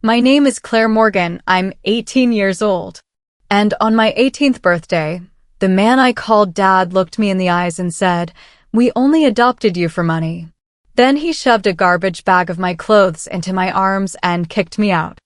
My name is Claire Morgan. I'm 18 years old. And on my 18th birthday, the man I called Dad looked me in the eyes and said, "We only adopted you for money." Then he shoved a garbage bag of my clothes into my arms and kicked me out.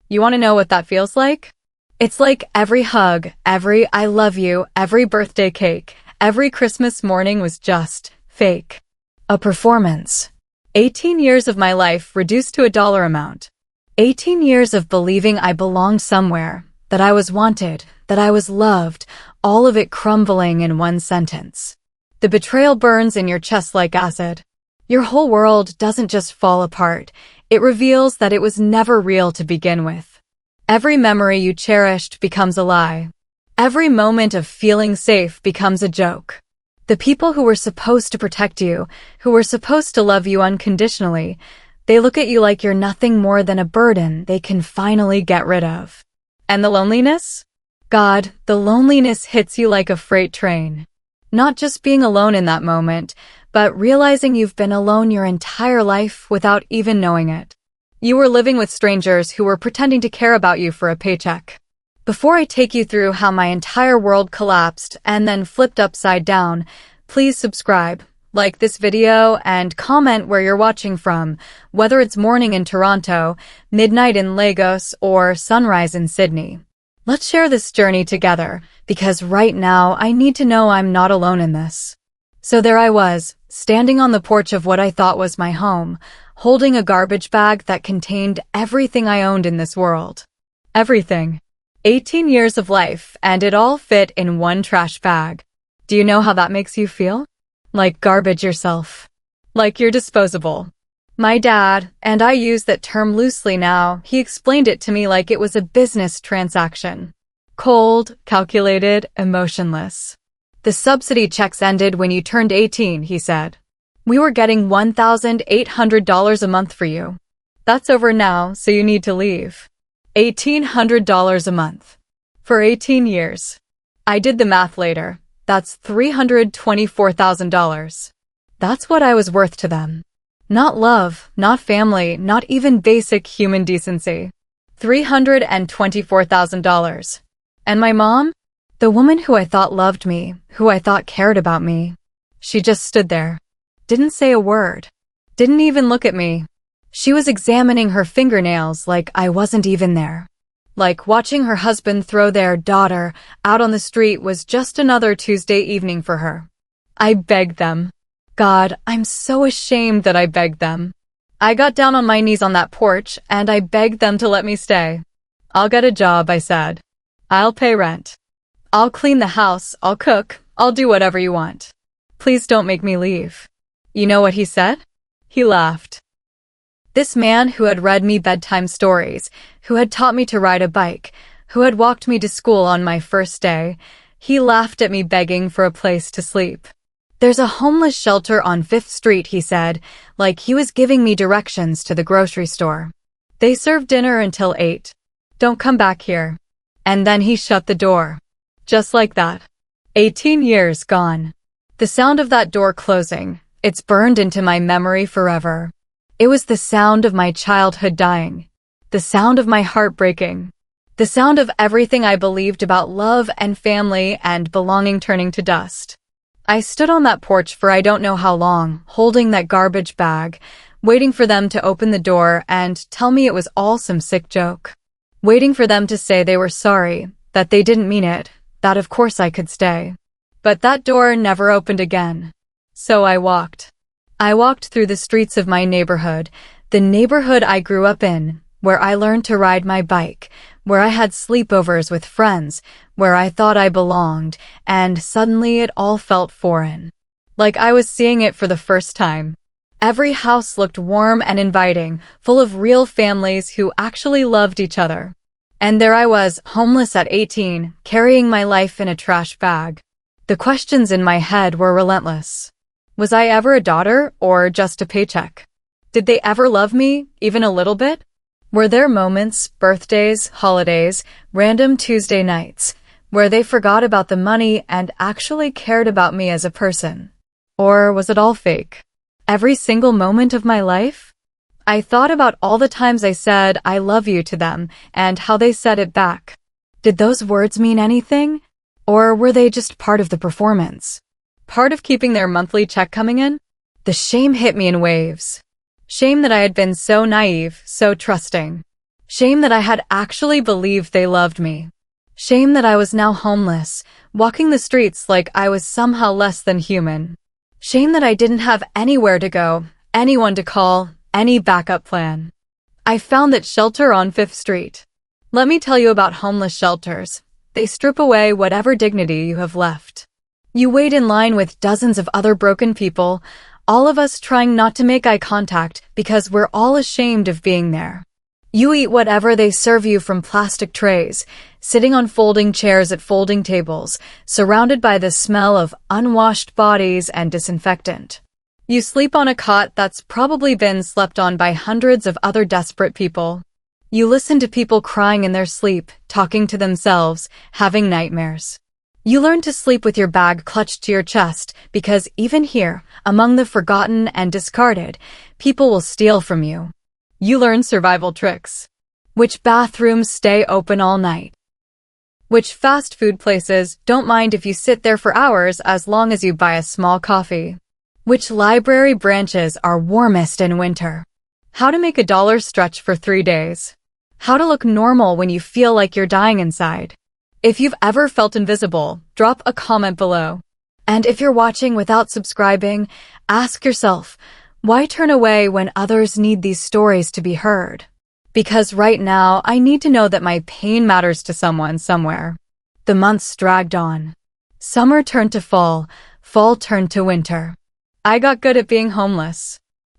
You want to know what that feels like? It's like every hug, every "I love you," every birthday cake, every Christmas morning was just fake. A performance. 18 years of my life reduced to a dollar amount. 18 years of believing I belonged somewhere, that I was wanted, that I was loved, all of it crumbling in one sentence. The betrayal burns in your chest like acid. Your whole world doesn't just fall apart, it reveals that it was never real to begin with. Every memory you cherished becomes a lie. Every moment of feeling safe becomes a joke. The people who were supposed to protect you, who were supposed to love you unconditionally, they look at you like you're nothing more than a burden they can finally get rid of. And the loneliness? God, the loneliness hits you like a freight train. Not just being alone in that moment, but realizing you've been alone your entire life without even knowing it. You were living with strangers who were pretending to care about you for a paycheck. Before I take you through how my entire world collapsed and then flipped upside down, please subscribe, like this video, and comment where you're watching from, whether it's morning in Toronto, midnight in Lagos, or sunrise in Sydney. Let's share this journey together, because right now I need to know I'm not alone in this. So there I was, standing on the porch of what I thought was my home, holding a garbage bag that contained everything I owned in this world. Everything. 18 years of life, and it all fit in one trash bag. Do you know how that makes you feel? Like garbage yourself. Like you're disposable. My dad, and I use that term loosely now, he explained it to me like it was a business transaction. Cold, calculated, emotionless. The subsidy checks ended when you turned 18, he said. We were getting $1,800 a month for you. That's over now, so you need to leave. $1,800 a month. For 18 years. I did the math later. That's $324,000. That's what I was worth to them. Not love, not family, not even basic human decency. $324,000. And my mom? The woman who I thought loved me, who I thought cared about me. She just stood there. Didn't say a word. Didn't even look at me. She was examining her fingernails like I wasn't even there. Like watching her husband throw their daughter out on the street was just another Tuesday evening for her. I begged them. God, I'm so ashamed that I begged them. I got down on my knees on that porch and I begged them to let me stay. I'll get a job, I said. I'll pay rent. I'll clean the house, I'll cook, I'll do whatever you want. Please don't make me leave. You know what he said? He laughed. This man who had read me bedtime stories, who had taught me to ride a bike, who had walked me to school on my first day, he laughed at me begging for a place to sleep. There's a homeless shelter on 5th Street, he said, like he was giving me directions to the grocery store. They serve dinner until 8. Don't come back here. And then he shut the door. Just like that. 18 years gone. The sound of that door closing, it's burned into my memory forever. It was the sound of my childhood dying. The sound of my heart breaking. The sound of everything I believed about love and family and belonging turning to dust. I stood on that porch for I don't know how long, holding that garbage bag, waiting for them to open the door and tell me it was all some sick joke. Waiting for them to say they were sorry, that they didn't mean it, that of course I could stay. But that door never opened again. So I walked. I walked through the streets of my neighborhood, the neighborhood I grew up in, where I learned to ride my bike, where I had sleepovers with friends, where I thought I belonged, and suddenly it all felt foreign. Like I was seeing it for the first time. Every house looked warm and inviting, full of real families who actually loved each other. And there I was, homeless at 18, carrying my life in a trash bag. The questions in my head were relentless. Was I ever a daughter, or just a paycheck? Did they ever love me, even a little bit? Were there moments, birthdays, holidays, random Tuesday nights, where they forgot about the money and actually cared about me as a person? Or was it all fake? Every single moment of my life? I thought about all the times I said I love you to them and how they said it back. Did those words mean anything? Or were they just part of the performance? Part of keeping their monthly check coming in? The shame hit me in waves. Shame that I had been so naive, so trusting. Shame that I had actually believed they loved me. Shame that I was now homeless, walking the streets like I was somehow less than human. Shame that I didn't have anywhere to go, anyone to call, any backup plan. I found that shelter on 5th Street. Let me tell you about homeless shelters. They strip away whatever dignity you have left. You wait in line with dozens of other broken people, all of us trying not to make eye contact because we're all ashamed of being there. You eat whatever they serve you from plastic trays, sitting on folding chairs at folding tables, surrounded by the smell of unwashed bodies and disinfectant. You sleep on a cot that's probably been slept on by hundreds of other desperate people. You listen to people crying in their sleep, talking to themselves, having nightmares. You learn to sleep with your bag clutched to your chest because even here, among the forgotten and discarded, people will steal from you. You learn survival tricks. Which bathrooms stay open all night. Which fast food places don't mind if you sit there for hours as long as you buy a small coffee. Which library branches are warmest in winter? How to make $1 stretch for 3 days. How to look normal when you feel like you're dying inside. If you've ever felt invisible, drop a comment below. And if you're watching without subscribing, ask yourself, why turn away when others need these stories to be heard? Because right now, I need to know that my pain matters to someone somewhere. The months dragged on. Summer turned to fall, fall turned to winter. I got good at being homeless.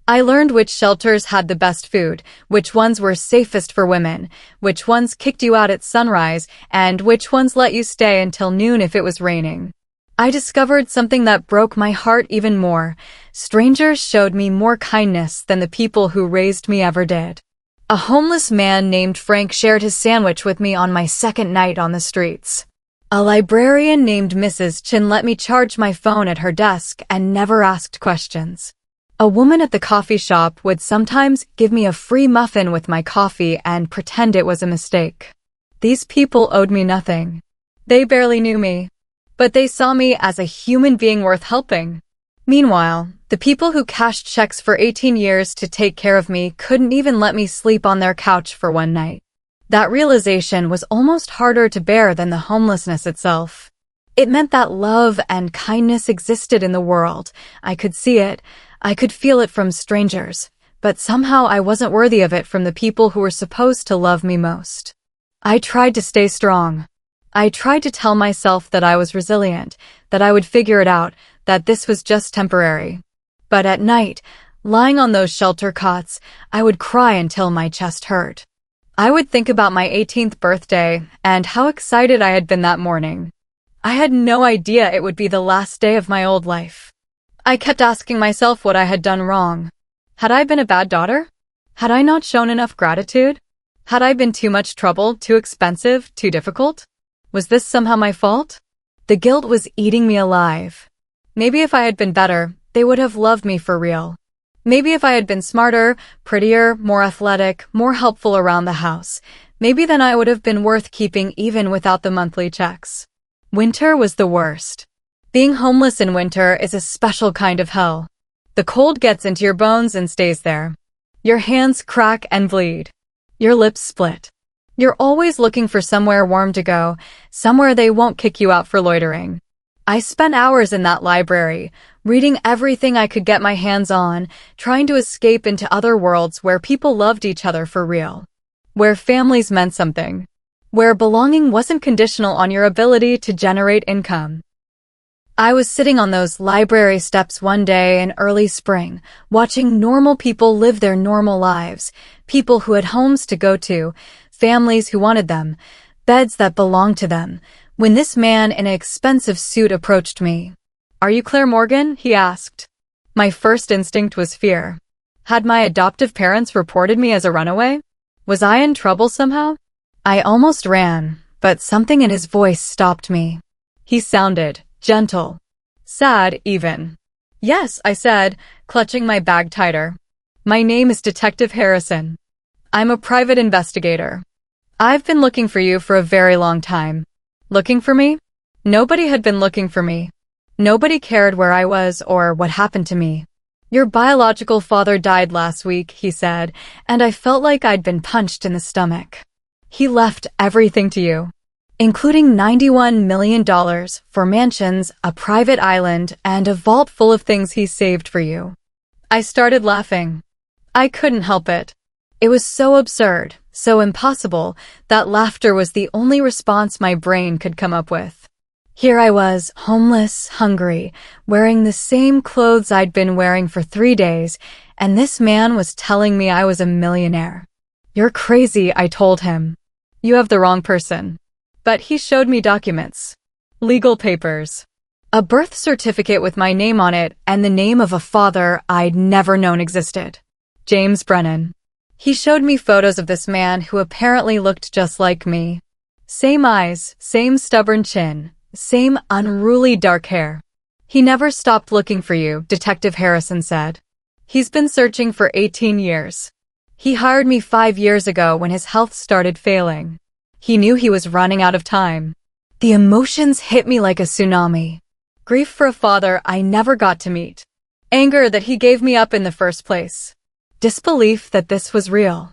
I learned which shelters had the best food, which ones were safest for women, which ones kicked you out at sunrise, and which ones let you stay until noon if it was raining. I discovered something that broke my heart even more. Strangers showed me more kindness than the people who raised me ever did. A homeless man named Frank shared his sandwich with me on my second night on the streets. A librarian named Mrs. Chin let me charge my phone at her desk and never asked questions. A woman at the coffee shop would sometimes give me a free muffin with my coffee and pretend it was a mistake. These people owed me nothing. They barely knew me. But they saw me as a human being worth helping. Meanwhile, the people who cashed checks for 18 years to take care of me couldn't even let me sleep on their couch for one night. That realization was almost harder to bear than the homelessness itself. It meant that love and kindness existed in the world. I could see it. I could feel it from strangers. But somehow I wasn't worthy of it from the people who were supposed to love me most. I tried to stay strong. I tried to tell myself that I was resilient, that I would figure it out, that this was just temporary. But at night, lying on those shelter cots, I would cry until my chest hurt. I would think about my 18th birthday and how excited I had been that morning. I had no idea it would be the last day of my old life. I kept asking myself what I had done wrong. Had I been a bad daughter? Had I not shown enough gratitude? Had I been too much trouble, too expensive, too difficult? Was this somehow my fault? The guilt was eating me alive. Maybe if I had been better, they would have loved me for real. Maybe if I had been smarter, prettier, more athletic, more helpful around the house, maybe then I would have been worth keeping even without the monthly checks. Winter was the worst. Being homeless in winter is a special kind of hell. The cold gets into your bones and stays there. Your hands crack and bleed. Your lips split. You're always looking for somewhere warm to go, somewhere they won't kick you out for loitering. I spent hours in that library, reading everything I could get my hands on, trying to escape into other worlds where people loved each other for real. Where families meant something. Where belonging wasn't conditional on your ability to generate income. I was sitting on those library steps one day in early spring, watching normal people live their normal lives, people who had homes to go to, families who wanted them, beds that belonged to them, when this man in an expensive suit approached me. "Are you Claire Morgan?" he asked. My first instinct was fear. Had my adoptive parents reported me as a runaway? Was I in trouble somehow? I almost ran, but something in his voice stopped me. He sounded gentle. Sad, even. "Yes," I said, clutching my bag tighter. My name is Detective Harrison. I'm a private investigator. I've been looking for you for a very long time. Looking for me? Nobody had been looking for me. Nobody cared where I was or what happened to me. Your biological father died last week, he said, and I felt like I'd been punched in the stomach. He left everything to you, including $91 million for mansions, a private island, and a vault full of things he saved for you. I started laughing. I couldn't help it. It was so absurd, so impossible, that laughter was the only response my brain could come up with. Here I was, homeless, hungry, wearing the same clothes I'd been wearing for 3 days, and this man was telling me I was a millionaire. You're crazy, I told him. You have the wrong person. But he showed me documents. Legal papers. A birth certificate with my name on it and the name of a father I'd never known existed. James Brennan. He showed me photos of this man who apparently looked just like me. Same eyes, same stubborn chin, same unruly dark hair. He never stopped looking for you, Detective Harrison said. He's been searching for 18 years. He hired me 5 years ago when his health started failing. He knew he was running out of time. The emotions hit me like a tsunami. Grief for a father I never got to meet. Anger that he gave me up in the first place. Disbelief that this was real.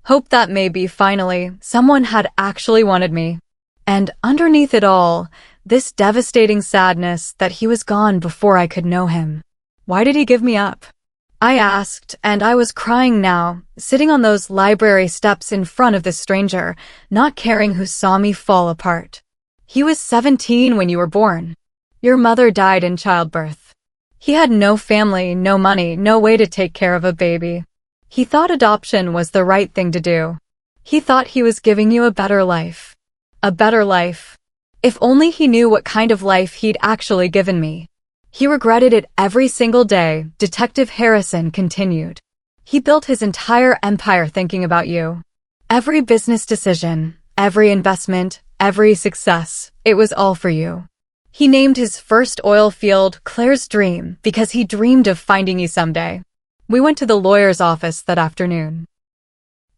Hope that maybe, finally, someone had actually wanted me. And underneath it all, this devastating sadness that he was gone before I could know him. Why did he give me up? I asked, and I was crying now, sitting on those library steps in front of this stranger, not caring who saw me fall apart. He was 17 when you were born. Your mother died in childbirth. He had no family, no money, no way to take care of a baby. He thought adoption was the right thing to do. He thought he was giving you a better life. A better life. If only he knew what kind of life he'd actually given me. He regretted it every single day, Detective Harrison continued. He built his entire empire thinking about you. Every business decision, every investment, every success, it was all for you. He named his first oil field Claire's Dream because he dreamed of finding you someday. We went to the lawyer's office that afternoon.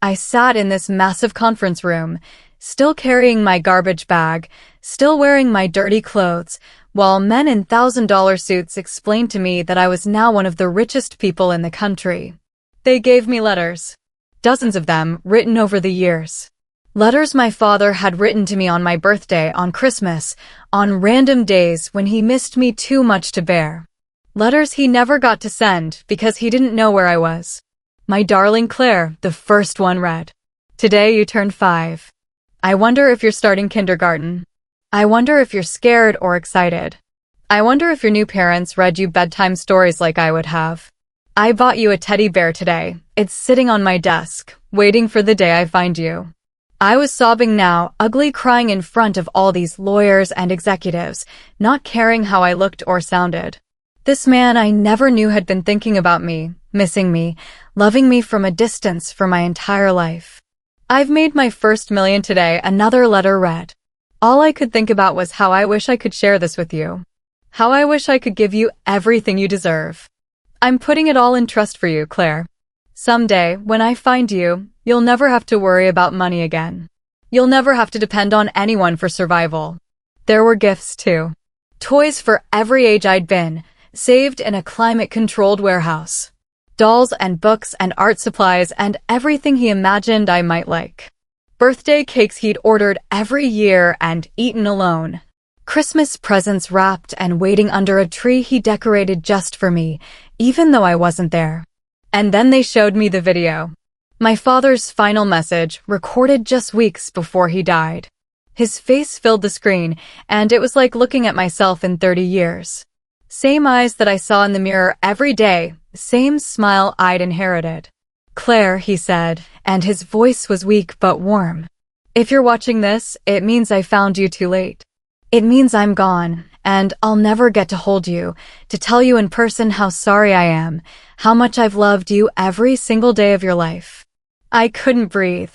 I sat in this massive conference room, still carrying my garbage bag, still wearing my dirty clothes, while men in $1,000 suits explained to me that I was now one of the richest people in the country. They gave me letters. Dozens of them, written over the years. Letters my father had written to me on my birthday, on Christmas, on random days when he missed me too much to bear. Letters he never got to send because he didn't know where I was. My darling Claire, the first one read. Today you turned 5. I wonder if you're starting kindergarten. I wonder if you're scared or excited. I wonder if your new parents read you bedtime stories like I would have. I bought you a teddy bear today. It's sitting on my desk, waiting for the day I find you. I was sobbing now, ugly, crying in front of all these lawyers and executives, not caring how I looked or sounded. This man I never knew had been thinking about me, missing me, loving me from a distance for my entire life. I've made my first million today, another letter read. All I could think about was how I wish I could share this with you. How I wish I could give you everything you deserve. I'm putting it all in trust for you, Claire. Someday, when I find you, you'll never have to worry about money again. You'll never have to depend on anyone for survival. There were gifts, too. Toys for every age I'd been, saved in a climate-controlled warehouse. Dolls and books and art supplies and everything he imagined I might like. Birthday cakes he'd ordered every year and eaten alone. Christmas presents wrapped and waiting under a tree he decorated just for me, even though I wasn't there. And then they showed me the video. My father's final message, recorded just weeks before he died. His face filled the screen, and it was like looking at myself in 30 years. Same eyes that I saw in the mirror every day, same smile I'd inherited. Claire, he said, and his voice was weak but warm. If you're watching this, it means I found you too late. It means I'm gone, and I'll never get to hold you, to tell you in person how sorry I am, how much I've loved you every single day of your life. I couldn't breathe.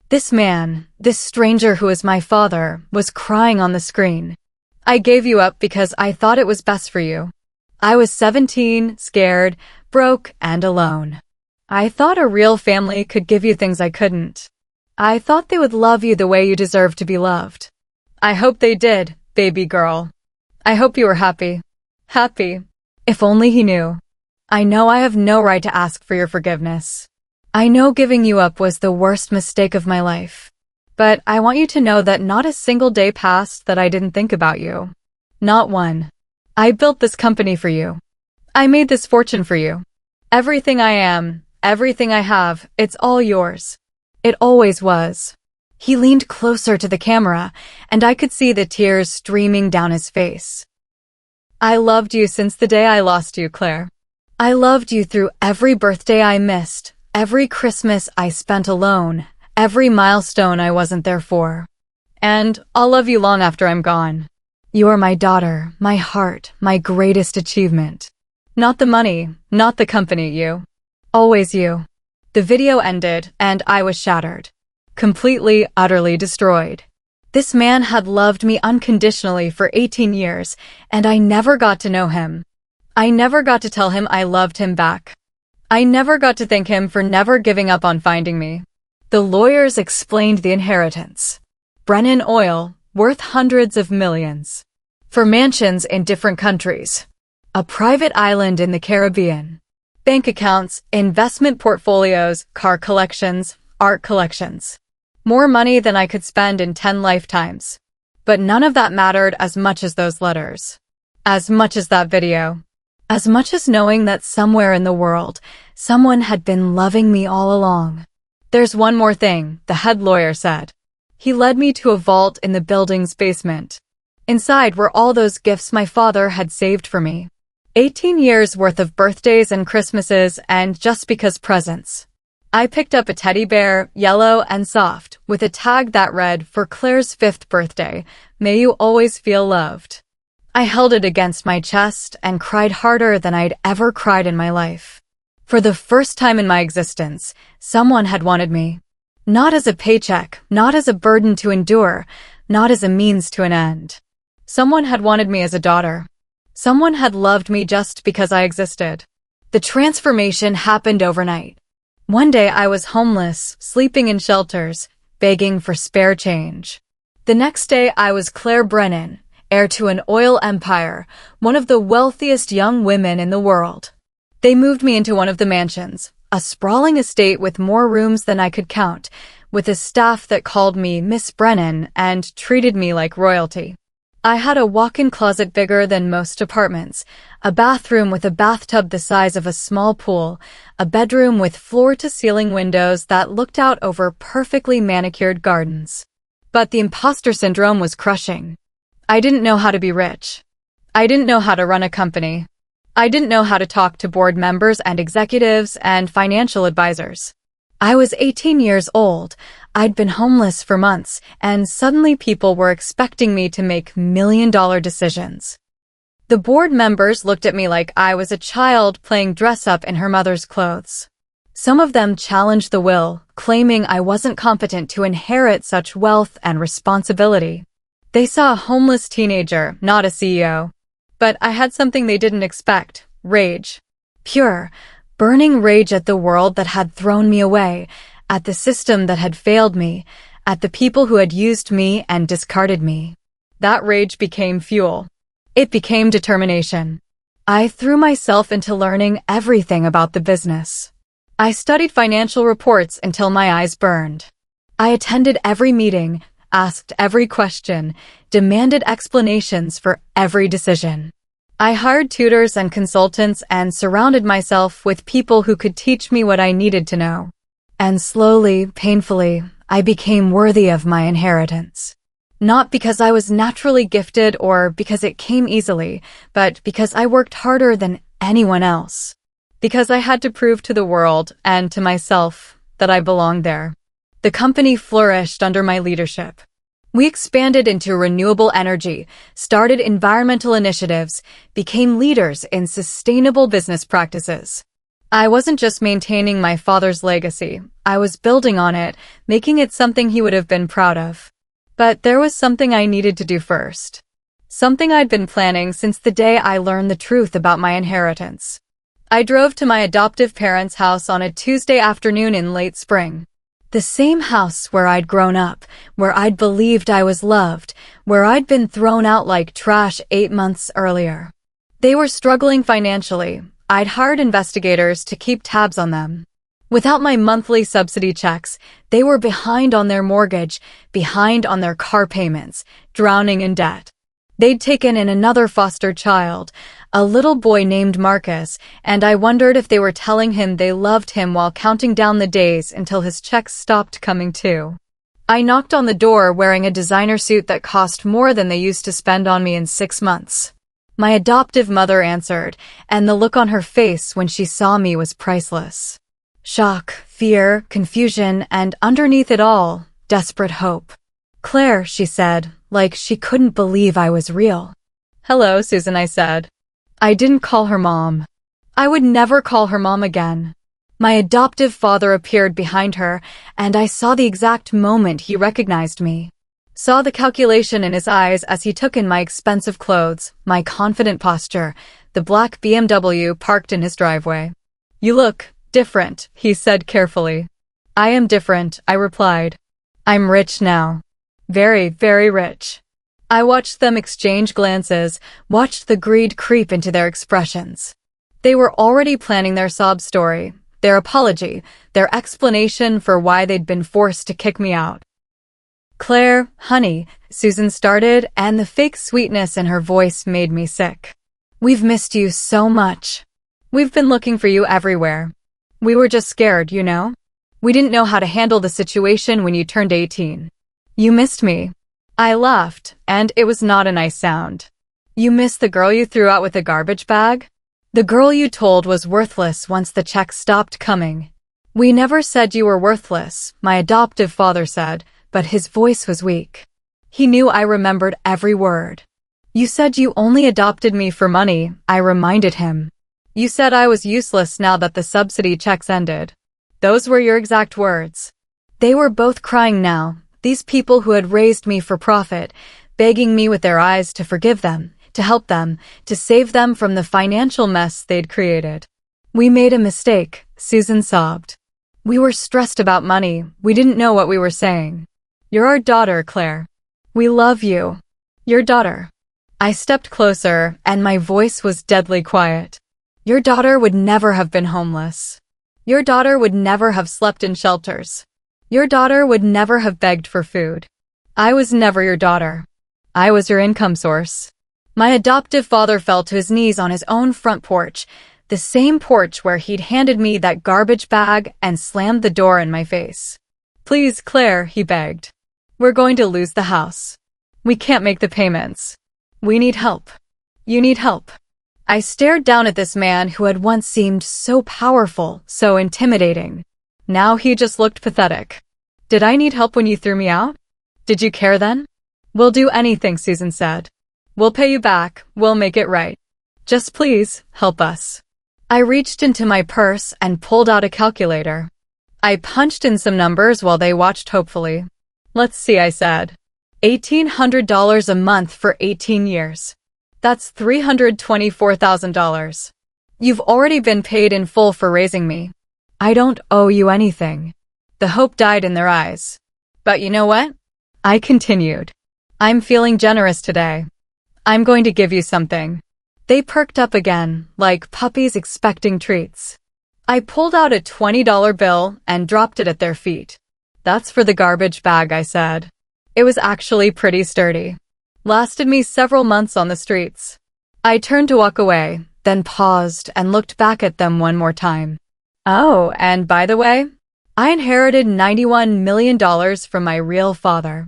This man, this stranger who is my father, was crying on the screen. I gave you up because I thought it was best for you. I was 17, scared, broke, and alone. I thought a real family could give you things I couldn't. I thought they would love you the way you deserve to be loved. I hope they did, baby girl. I hope you were happy. Happy. If only he knew. I know I have no right to ask for your forgiveness. I know giving you up was the worst mistake of my life. But I want you to know that not a single day passed that I didn't think about you. Not one. I built this company for you. I made this fortune for you. Everything I am, everything I have, it's all yours. It always was. He leaned closer to the camera, and I could see the tears streaming down his face. I loved you since the day I lost you, Claire. I loved you through every birthday I missed, every Christmas I spent alone, every milestone I wasn't there for. And I'll love you long after I'm gone. You are my daughter, my heart, my greatest achievement. Not the money, not the company, you. Always you. The video ended, and I was shattered. Completely, utterly destroyed. This man had loved me unconditionally for 18 years, and I never got to know him. I never got to tell him I loved him back. I never got to thank him for never giving up on finding me. The lawyers explained the inheritance. Brennan Oil, worth hundreds of millions. For mansions in different countries. A private island in the Caribbean. Bank accounts, investment portfolios, car collections, art collections. More money than I could spend in 10 lifetimes. But none of that mattered as much as those letters. As much as that video. As much as knowing that somewhere in the world, someone had been loving me all along. There's one more thing, the head lawyer said. He led me to a vault in the building's basement. Inside were all those gifts my father had saved for me. 18 years worth of birthdays and Christmases and just because presents. I picked up a teddy bear, yellow and soft, with a tag that read, "For Claire's 5th birthday, may you always feel loved." I held it against my chest and cried harder than I'd ever cried in my life. For the first time in my existence, someone had wanted me. Not as a paycheck, not as a burden to endure, not as a means to an end. Someone had wanted me as a daughter. Someone had loved me just because I existed. The transformation happened overnight. One day I was homeless, sleeping in shelters, begging for spare change. The next day I was Claire Brennan, heir to an oil empire, one of the wealthiest young women in the world. They moved me into one of the mansions, a sprawling estate with more rooms than I could count, with a staff that called me Miss Brennan and treated me like royalty. I had a walk-in closet bigger than most apartments, a bathroom with a bathtub the size of a small pool, a bedroom with floor-to-ceiling windows that looked out over perfectly manicured gardens. But the imposter syndrome was crushing. I didn't know how to be rich. I didn't know how to run a company. I didn't know how to talk to board members and executives and financial advisors. I was 18 years old. I'd been homeless for months, and suddenly people were expecting me to make million-dollar decisions. The board members looked at me like I was a child playing dress-up in her mother's clothes. Some of them challenged the will, claiming I wasn't competent to inherit such wealth and responsibility. They saw a homeless teenager, not a CEO. But I had something they didn't expect, rage. Pure, burning rage at the world that had thrown me away, at the system that had failed me, at the people who had used me and discarded me. That rage became fuel. It became determination. I threw myself into learning everything about the business. I studied financial reports until my eyes burned. I attended every meeting, asked every question, demanded explanations for every decision. I hired tutors and consultants and surrounded myself with people who could teach me what I needed to know. And slowly, painfully, I became worthy of my inheritance. Not because I was naturally gifted or because it came easily, but because I worked harder than anyone else. Because I had to prove to the world and to myself that I belonged there. The company flourished under my leadership. We expanded into renewable energy, started environmental initiatives, became leaders in sustainable business practices. I wasn't just maintaining my father's legacy, I was building on it, making it something he would have been proud of. But there was something I needed to do first. Something I'd been planning since the day I learned the truth about my inheritance. I drove to my adoptive parents' house on a Tuesday afternoon in late spring. The same house where I'd grown up, where I'd believed I was loved, where I'd been thrown out like trash 8 months earlier. They were struggling financially. I'd hired investigators to keep tabs on them. Without my monthly subsidy checks, they were behind on their mortgage, behind on their car payments, drowning in debt. They'd taken in another foster child, a little boy named Marcus, and I wondered if they were telling him they loved him while counting down the days until his checks stopped coming too. I knocked on the door wearing a designer suit that cost more than they used to spend on me in 6 months. My adoptive mother answered, and the look on her face when she saw me was priceless. Shock, fear, confusion, and underneath it all, desperate hope. "Claire," she said, like she couldn't believe I was real. "Hello, Susan," I said. I didn't call her mom. I would never call her mom again. My adoptive father appeared behind her, and I saw the exact moment he recognized me. Saw the calculation in his eyes as he took in my expensive clothes, my confident posture, the black BMW parked in his driveway. "You look different," he said carefully. "I am different," I replied. "I'm rich now. Very, very rich." I watched them exchange glances, watched the greed creep into their expressions. They were already planning their sob story, their apology, their explanation for why they'd been forced to kick me out. "Claire, honey," Susan started, and the fake sweetness in her voice made me sick. "We've missed you so much. We've been looking for you everywhere. We were just scared, you know? We didn't know how to handle the situation when you turned 18. You missed me." I laughed, and it was not a nice sound. "You missed the girl you threw out with a garbage bag? The girl you told was worthless once the checks stopped coming." "We never said you were worthless," my adoptive father said, but his voice was weak. He knew I remembered every word. "You said you only adopted me for money," I reminded him. "You said I was useless now that the subsidy checks ended. Those were your exact words." They were both crying now, these people who had raised me for profit, begging me with their eyes to forgive them, to help them, to save them from the financial mess they'd created. "We made a mistake," Susan sobbed. "We were stressed about money. We didn't know what we were saying. You're our daughter, Claire. We love you. Your daughter." I stepped closer, and my voice was deadly quiet. "Your daughter would never have been homeless. Your daughter would never have slept in shelters. Your daughter would never have begged for food. I was never your daughter. I was your income source." My adoptive father fell to his knees on his own front porch, the same porch where he'd handed me that garbage bag and slammed the door in my face. "Please, Claire," he begged. "We're going to lose the house. We can't make the payments. We need help. You need help." I stared down at this man who had once seemed so powerful, so intimidating. Now he just looked pathetic. "Did I need help when you threw me out? Did you care then?" "We'll do anything," Susan said. "We'll pay you back. We'll make it right. Just please, help us." I reached into my purse and pulled out a calculator. I punched in some numbers while they watched hopefully. "Let's see," I said. $1,800 a month for 18 years. That's $324,000. You've already been paid in full for raising me. I don't owe you anything." The hope died in their eyes. "But you know what?" I continued. "I'm feeling generous today. I'm going to give you something." They perked up again, like puppies expecting treats. I pulled out a $20 bill and dropped it at their feet. "That's for the garbage bag," I said. It was actually pretty sturdy. Lasted me several months on the streets. I turned to walk away, then paused and looked back at them one more time. "Oh, and by the way, I inherited $91 million from my real father.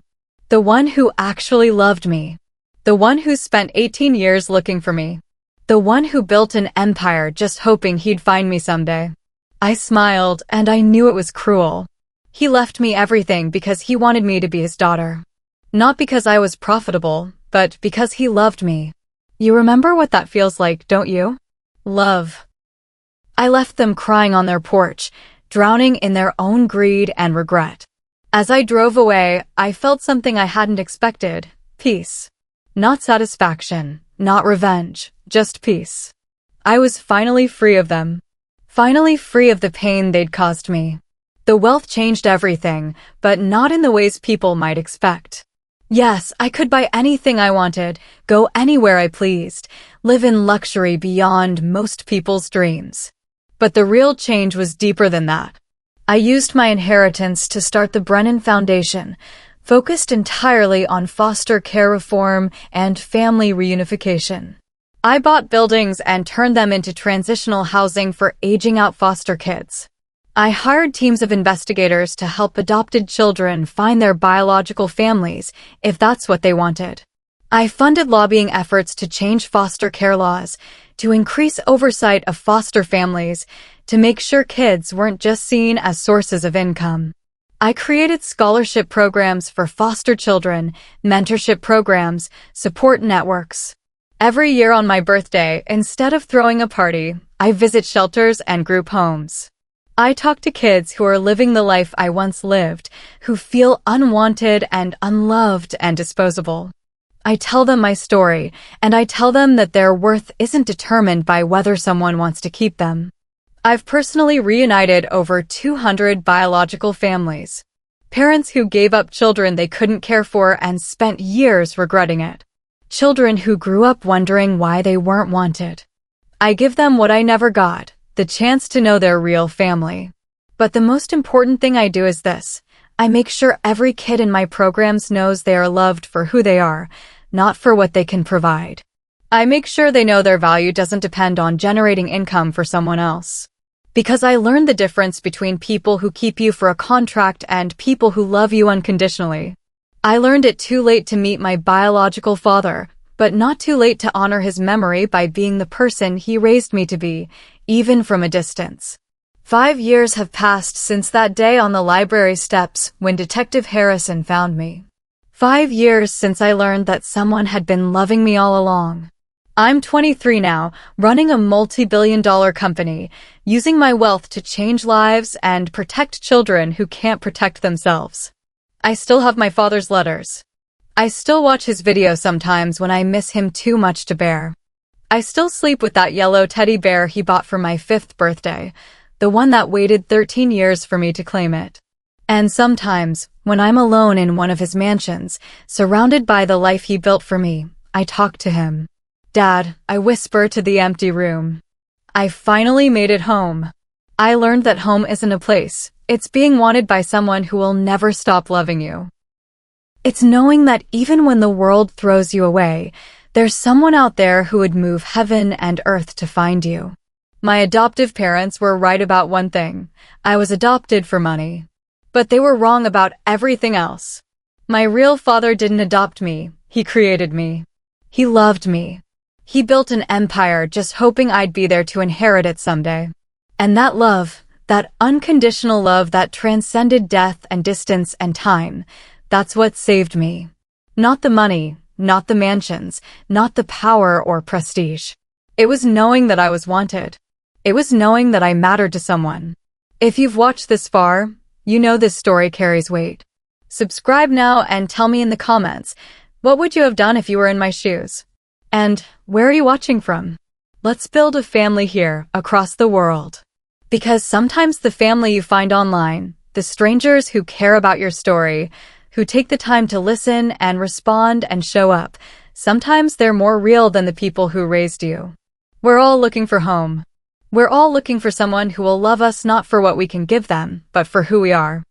The one who actually loved me. The one who spent 18 years looking for me. The one who built an empire just hoping he'd find me someday." I smiled, and I knew it was cruel. He left me everything because he wanted me to be his daughter. Not because I was profitable, but because he loved me. You remember what that feels like, don't you? Love. I left them crying on their porch, drowning in their own greed and regret. As I drove away, I felt something I hadn't expected: peace. Not satisfaction, not revenge, just peace. I was finally free of them. Finally free of the pain they'd caused me. The wealth changed everything, but not in the ways people might expect. Yes, I could buy anything I wanted, go anywhere I pleased, live in luxury beyond most people's dreams. But the real change was deeper than that. I used my inheritance to start the Brennan Foundation, focused entirely on foster care reform and family reunification. I bought buildings and turned them into transitional housing for aging-out foster kids. I hired teams of investigators to help adopted children find their biological families, if that's what they wanted. I funded lobbying efforts to change foster care laws, to increase oversight of foster families, to make sure kids weren't just seen as sources of income. I created scholarship programs for foster children, mentorship programs, support networks. Every year on my birthday, instead of throwing a party, I visit shelters and group homes. I talk to kids who are living the life I once lived, who feel unwanted and unloved and disposable. I tell them my story, and I tell them that their worth isn't determined by whether someone wants to keep them. I've personally reunited over 200 biological families. Parents who gave up children they couldn't care for and spent years regretting it. Children who grew up wondering why they weren't wanted. I give them what I never got, the chance to know their real family. But the most important thing I do is this. I make sure every kid in my programs knows they are loved for who they are, not for what they can provide. I make sure they know their value doesn't depend on generating income for someone else. Because I learned the difference between people who keep you for a contract and people who love you unconditionally. I learned it too late to meet my biological father, but not too late to honor his memory by being the person he raised me to be, even from a distance. 5 years have passed since that day on the library steps when Detective Harrison found me. 5 years since I learned that someone had been loving me all along. I'm 23 now, running a multi-billion-dollar company, using my wealth to change lives and protect children who can't protect themselves. I still have my father's letters. I still watch his videos sometimes when I miss him too much to bear. I still sleep with that yellow teddy bear he bought for my 5th birthday, the one that waited 13 years for me to claim it. And sometimes, when I'm alone in one of his mansions, surrounded by the life he built for me, I talk to him. Dad, I whisper to the empty room. I finally made it home. I learned that home isn't a place. It's being wanted by someone who will never stop loving you. It's knowing that even when the world throws you away, there's someone out there who would move heaven and earth to find you. My adoptive parents were right about one thing. I was adopted for money. But they were wrong about everything else. My real father didn't adopt me. He created me. He loved me. He built an empire just hoping I'd be there to inherit it someday. And that love, that unconditional love that transcended death and distance and time, that's what saved me. Not the money, not the mansions, not the power or prestige. It was knowing that I was wanted. It was knowing that I mattered to someone. If you've watched this far, you know this story carries weight. Subscribe now and tell me in the comments, what would you have done if you were in my shoes? And where are you watching from? Let's build a family here, across the world. Because sometimes the family you find online, the strangers who care about your story, who take the time to listen and respond and show up, sometimes they're more real than the people who raised you. We're all looking for home. We're all looking for someone who will love us not for what we can give them, but for who we are.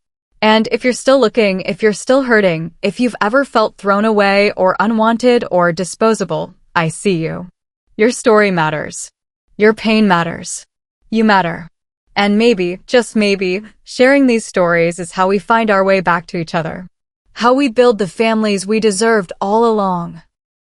And if you're still looking, if you're still hurting, if you've ever felt thrown away or unwanted or disposable, I see you. Your story matters. Your pain matters. You matter. And maybe, just maybe, sharing these stories is how we find our way back to each other. How we build the families we deserved all along.